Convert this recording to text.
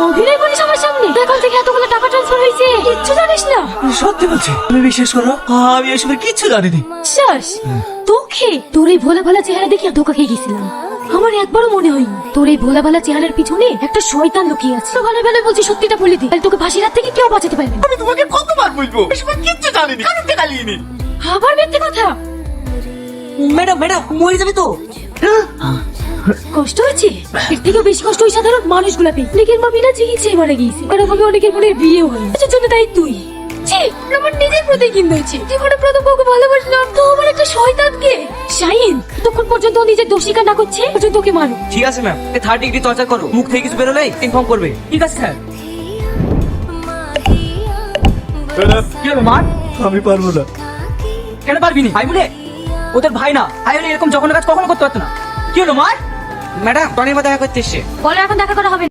অভিনয় করিস আমার সামনে? এখন থেকে এতগুলো টাকা ট্রান্সফার হয়েছে, কিচ্ছু জানিস না? সত্যি বলছি, তুমি বিশ্বাস করো, আমি এসবের কিচ্ছু জানিনি। বিশ্বাস? তোকে তোর এই ভোলা ভালা চেহারা দেখে ধোকা খেয়ে গেছিলাম। আমার একবারও মনে হয়নি তোর এই ভোলা ভালা চেহারার পিছনে একটা শয়তান লুকিয়ে আছে। ভালো ভালো বলছি, সত্যিটা বলে দি, তাহলে তোকে ফাঁসির হাত থেকে কেউ বাঁচাতে পারবে না। আমি তোমাকে কতবার বলবো, এসবের কিচ্ছু জানিনি, আমি টেকালিনি। আবার মিথ্যে কথা। ম্যাডাম ম্যাডাম মরে যাবে তো? কষ্ট হচ্ছে? এর থেকেও বেশি কষ্ট ওই সাধারণ মানুষগুলা পেয়ে। অনেকের মা বিনা চিকিৎসায় মারা গিয়েছে, আর আমাকে অনেকের বোনের বিয়ে হয়, এটার জন্য তাই তুই। ছি, আমার নিজের প্রতি কিন্তু হয়েছে। জীবনে প্রথম বউকে ভালোবাসলাম, তো আমার একটা শয়তানকে। শাহিন, তখন পর্যন্ত ও নিজের দোষ স্বীকার না করছে পর্যন্ত ওকে মারো। ঠিক আছে ম্যাম, 30 ডিগ্রি টর্চার করো, মুখ থেকে কিছু বেরোলেই ইনফর্ম করবে। ঠিক আছে স্যার। কি হলো মার? আমি পারবো না। কেন পারবি না? ভাই বলে ওদের ভাই না, ভাই হলে এরকম জঘন্য কাজ কখনো করতে পারতো না। কি হলো মার? ম্যাডাম টনির মধ্যে দেখা করতে এসছে। বলো এখন দেখা করা হবে না।